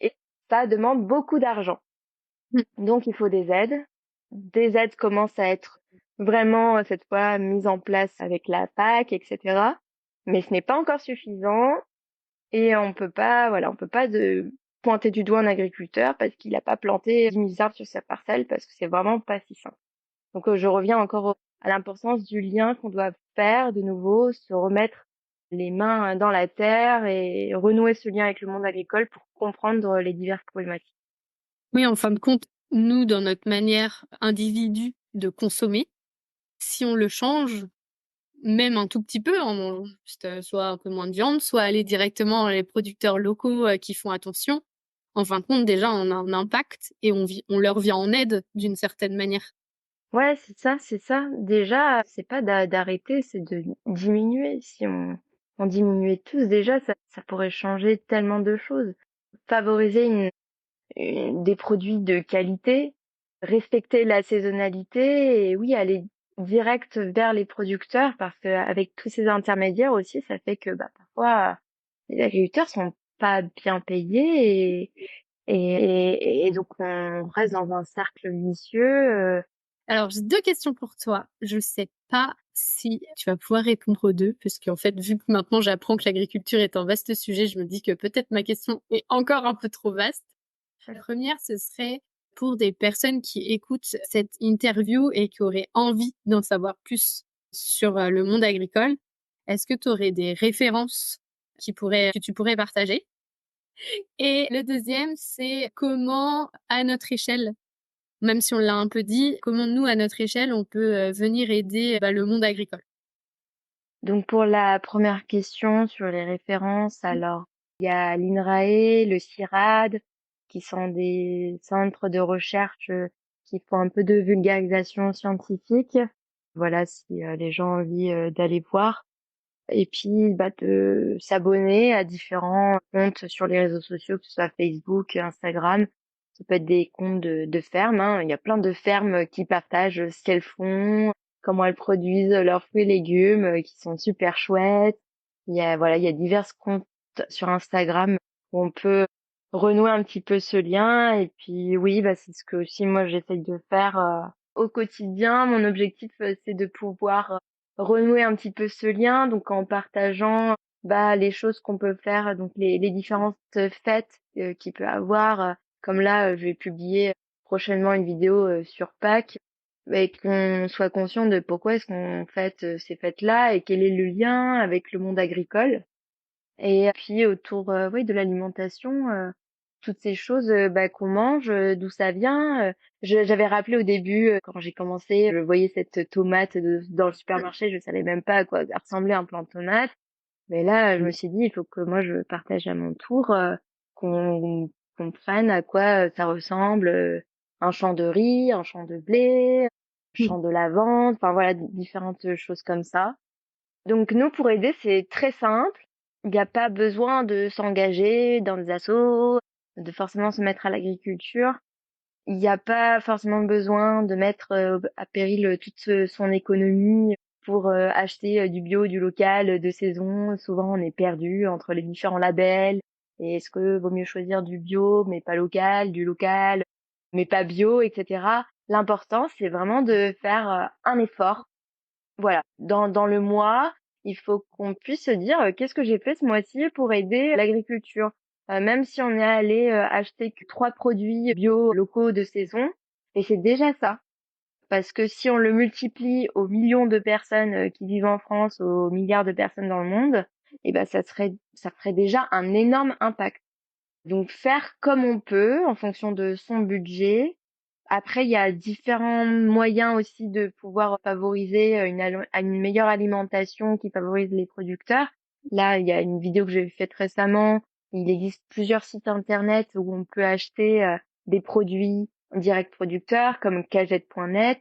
et ça demande beaucoup d'argent. Donc, il faut des aides. Des aides commencent à être vraiment, cette fois, mises en place avec la PAC, etc. Mais ce n'est pas encore suffisant et on peut pas pointer du doigt un agriculteur parce qu'il n'a pas planté 10 000 arbres sur sa parcelle parce que c'est vraiment pas si simple. Donc, je reviens encore à l'importance du lien qu'on doit faire de nouveau, se remettre les mains dans la terre et renouer ce lien avec le monde agricole pour comprendre les diverses problématiques. Oui, en fin de compte, nous, dans notre manière individu de consommer, si on le change, même un tout petit peu, en mangeant juste, soit un peu moins de viande, soit aller directement dans les producteurs locaux qui font attention, en fin de compte, déjà, on a un impact et on leur vient en aide d'une certaine manière. Ouais, c'est ça, c'est ça. Déjà, c'est pas d'arrêter, c'est de diminuer. Si on diminuait tous, déjà, ça pourrait changer tellement de choses. Favoriser des produits de qualité, respecter la saisonnalité et oui, aller direct vers les producteurs parce qu'avec tous ces intermédiaires aussi, ça fait que bah, parfois les agriculteurs sont pas bien payés et donc on reste dans un cercle vicieux. Alors, j'ai deux questions pour toi. Je sais pas si tu vas pouvoir répondre aux deux, parce qu'en fait, vu que maintenant j'apprends que l'agriculture est un vaste sujet, je me dis que peut-être ma question est encore un peu trop vaste. La première, ce serait pour des personnes qui écoutent cette interview et qui auraient envie d'en savoir plus sur le monde agricole. Est-ce que tu aurais des références que tu pourrais partager? Et le deuxième, c'est comment, à notre échelle, même si on l'a un peu dit, comment nous, à notre échelle, on peut venir aider le monde agricole. Donc pour la première question sur les références, alors il y a l'INRAE, le CIRAD, qui sont des centres de recherche qui font un peu de vulgarisation scientifique. Voilà, si les gens ont envie d'aller voir. Et puis bah, de s'abonner à différents comptes sur les réseaux sociaux, que ce soit Facebook, Instagram. Ça peut être des comptes de fermes, hein. Il y a plein de fermes qui partagent ce qu'elles font, comment elles produisent leurs fruits et légumes, qui sont super chouettes. Il y a divers comptes sur Instagram où on peut renouer un petit peu ce lien. Et puis oui, bah c'est ce que aussi moi j'essaye de faire au quotidien. Mon objectif, c'est de pouvoir renouer un petit peu ce lien, donc en partageant bah les choses qu'on peut faire, donc les différentes fêtes qu'il peut avoir. Comme là, je vais publier prochainement une vidéo sur Pâques, et qu'on soit conscient de pourquoi est-ce qu'on fête ces fêtes-là et quel est le lien avec le monde agricole. Et puis autour, oui, de l'alimentation, toutes ces choses, bah, qu'on mange, d'où ça vient. J'avais rappelé au début, quand j'ai commencé, je voyais cette tomate dans le supermarché, je savais même pas à quoi ressemblait un plant de tomate. Mais là, je me suis dit: «Il faut que moi je partage à mon tour, qu'on comprenne à quoi, ça ressemble, un champ de riz, un champ de blé, un champ de lavande», enfin voilà, différentes choses comme ça. Donc nous, pour aider, c'est très simple. Il n'y a pas besoin de s'engager dans des assos, de forcément se mettre à l'agriculture. Il n'y a pas forcément besoin de mettre à péril toute son économie pour acheter du bio, du local, de saison. Souvent, on est perdu entre les différents labels. Et est-ce que vaut mieux choisir du bio, mais pas local, du local, mais pas bio, etc. L'important, c'est vraiment de faire un effort, voilà, dans le mois, il faut qu'on puisse se dire, «Qu'est-ce que j'ai fait ce mois-ci pour aider l'agriculture?» Même si on est allé, acheter que 3 produits bio locaux de saison, et c'est déjà ça. Parce que si on le multiplie aux millions de personnes, qui vivent en France, aux milliards de personnes dans le monde, et ben ça ferait déjà un énorme impact. Donc faire comme on peut en fonction de son budget. Après, il y a différents moyens aussi de pouvoir favoriser une meilleure alimentation qui favorise les producteurs. Là, il y a une vidéo que j'ai faite récemment. Il existe plusieurs sites internet où on peut acheter des produits direct producteurs comme cagette.net.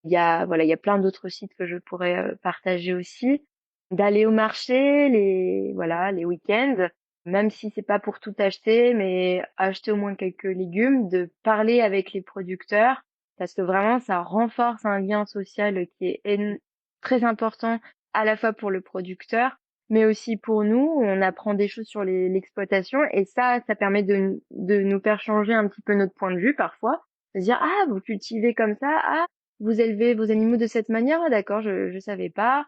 Il y a plein d'autres sites que je pourrais partager aussi. D'aller au marché les week-ends, même si c'est pas pour tout acheter, mais acheter au moins quelques légumes, de parler avec les producteurs, parce que vraiment ça renforce un lien social qui est très important à la fois pour le producteur, mais aussi pour nous. On apprend des choses sur l'exploitation et ça permet de nous faire changer un petit peu notre point de vue parfois. De se dire, ah, vous cultivez comme ça, ah, vous élevez vos animaux de cette manière, ah, d'accord, je savais pas.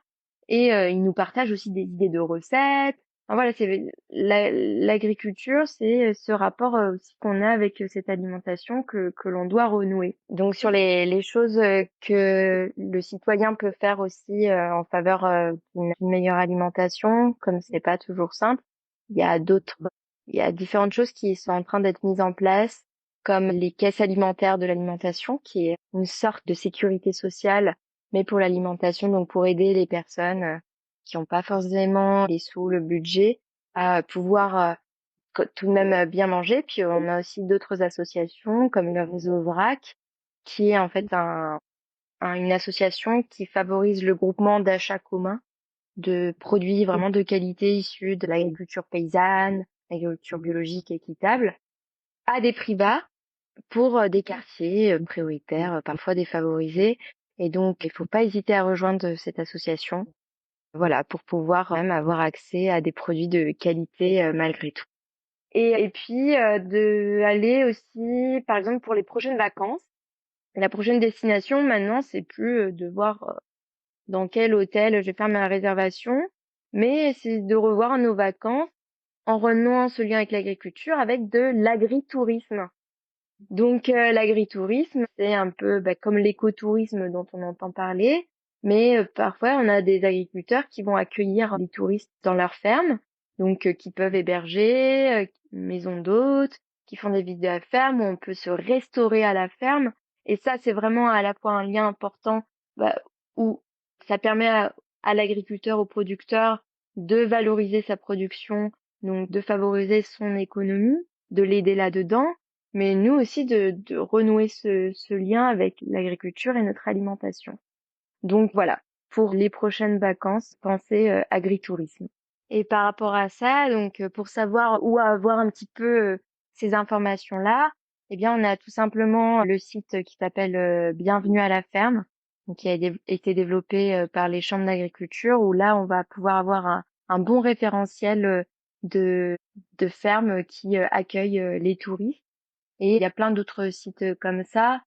Et ils nous partagent aussi des idées de recettes. Voilà, c'est l'agriculture, c'est ce rapport aussi qu'on a avec cette alimentation que l'on doit renouer. Donc sur les choses que le citoyen peut faire aussi en faveur d'une meilleure alimentation, comme c'est pas toujours simple, il y a d'autres, il y a différentes choses qui sont en train d'être mises en place, comme les caisses alimentaires de l'alimentation, qui est une sorte de sécurité sociale, mais pour l'alimentation, donc pour aider les personnes qui n'ont pas forcément les sous, le budget, à pouvoir tout de même bien manger. Puis on a aussi d'autres associations comme le réseau VRAC, qui est en fait une association qui favorise le groupement d'achats communs de produits vraiment de qualité issus de l'agriculture paysanne, l'agriculture biologique équitable, à des prix bas pour des quartiers prioritaires, parfois défavorisés. Et donc, il faut pas hésiter à rejoindre cette association. Voilà, pour pouvoir quand même avoir accès à des produits de qualité malgré tout. Et puis de aller aussi, par exemple, pour les prochaines vacances, la prochaine destination maintenant, c'est plus de voir dans quel hôtel je vais faire ma réservation, mais c'est de revoir nos vacances en renouant ce lien avec l'agriculture avec de l'agritourisme. Donc l'agritourisme, c'est un peu comme l'écotourisme dont on entend parler, mais parfois on a des agriculteurs qui vont accueillir des touristes dans leur ferme, donc qui peuvent héberger, une maison d'hôtes, qui font des visites de la ferme, où on peut se restaurer à la ferme. Et ça, c'est vraiment à la fois un lien important bah, où ça permet à l'agriculteur, au producteur de valoriser sa production, donc de favoriser son économie, de l'aider là-dedans, mais nous aussi de renouer ce lien avec l'agriculture et notre alimentation. Donc voilà, pour les prochaines vacances, pensez agritourisme. Et par rapport à ça, donc pour savoir où avoir un petit peu ces informations-là, eh bien on a tout simplement le site qui s'appelle Bienvenue à la ferme, donc qui a été développé par les chambres d'agriculture, où là on va pouvoir avoir un bon référentiel de de fermes qui accueillent les touristes. Et il y a plein d'autres sites comme ça.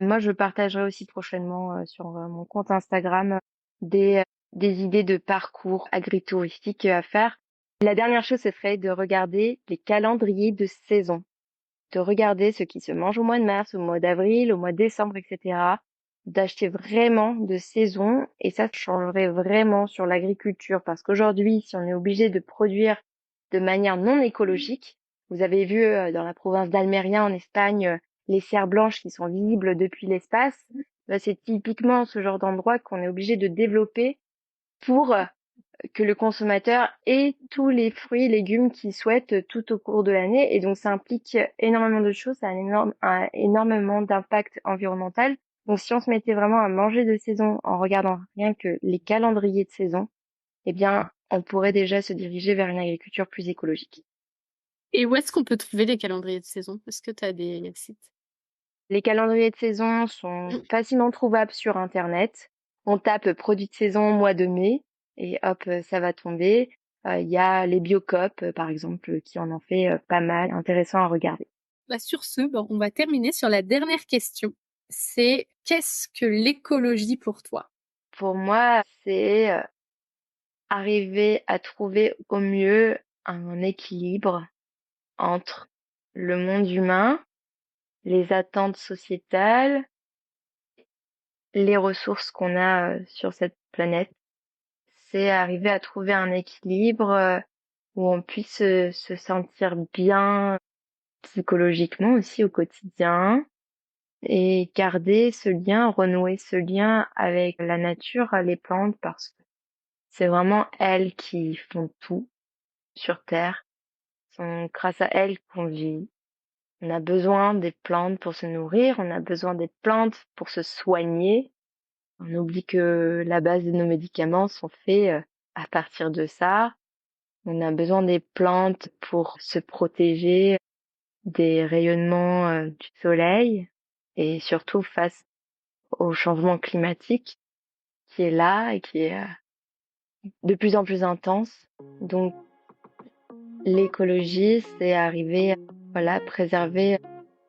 Moi, je partagerai aussi prochainement sur mon compte Instagram des, euh, des idées de parcours agritouristiques à faire. La dernière chose, ce serait de regarder les calendriers de saison, de regarder ce qui se mange au mois de mars, au mois d'avril, au mois de décembre, etc. D'acheter vraiment de saison, et ça changerait vraiment sur l'agriculture parce qu'aujourd'hui, si on est obligé de produire de manière non écologique, vous avez vu dans la province d'Almeria en Espagne les serres blanches qui sont visibles depuis l'espace, c'est typiquement ce genre d'endroit qu'on est obligé de développer pour que le consommateur ait tous les fruits et légumes qu'il souhaite tout au cours de l'année. Et donc, ça implique énormément de choses, ça a énormément d'impact environnemental. Donc, si on se mettait vraiment à manger de saison en regardant rien que les calendriers de saison, eh bien, on pourrait déjà se diriger vers une agriculture plus écologique. Et où est-ce qu'on peut trouver les calendriers de saison? Est-ce que tu as des sites? Les calendriers de saison sont facilement trouvables sur Internet. On tape produits de saison mois de mai et hop, ça va tomber. Il y a les Biocoop, par exemple, qui en ont fait pas mal, intéressant à regarder. Bah, sur ce, on va terminer sur la dernière question. C'est qu'est-ce que l'écologie pour toi? Pour moi, c'est arriver à trouver au mieux un équilibre entre le monde humain, les attentes sociétales, les ressources qu'on a sur cette planète. C'est arriver à trouver un équilibre où on puisse se sentir bien psychologiquement aussi au quotidien et garder ce lien, renouer ce lien avec la nature, les plantes, parce que c'est vraiment elles qui font tout sur Terre. C'est grâce à elles qu'on vit. On a besoin des plantes pour se nourrir, on a besoin des plantes pour se soigner. On oublie que la base de nos médicaments sont faits à partir de ça. On a besoin des plantes pour se protéger des rayonnements du soleil et surtout face au changement climatique qui est là et qui est de plus en plus intense. Donc l'écologie, c'est arriver à préserver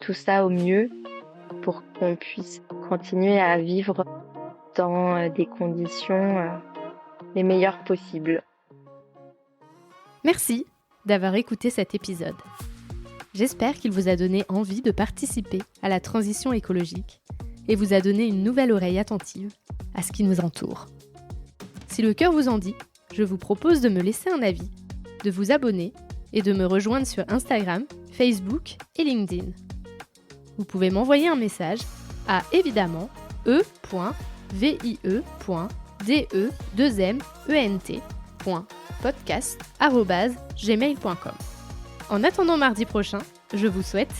tout ça au mieux pour qu'on puisse continuer à vivre dans des conditions les meilleures possibles. Merci d'avoir écouté cet épisode. J'espère qu'il vous a donné envie de participer à la transition écologique et vous a donné une nouvelle oreille attentive à ce qui nous entoure. Si le cœur vous en dit, je vous propose de me laisser un avis, de vous abonner et de me rejoindre sur Instagram, Facebook et LinkedIn. Vous pouvez m'envoyer un message à évidemment e.vie.de2ment.podcast@gmail.com. En attendant mardi prochain, je vous souhaite,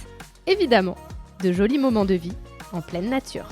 évidemment, de jolis moments de vie en pleine nature.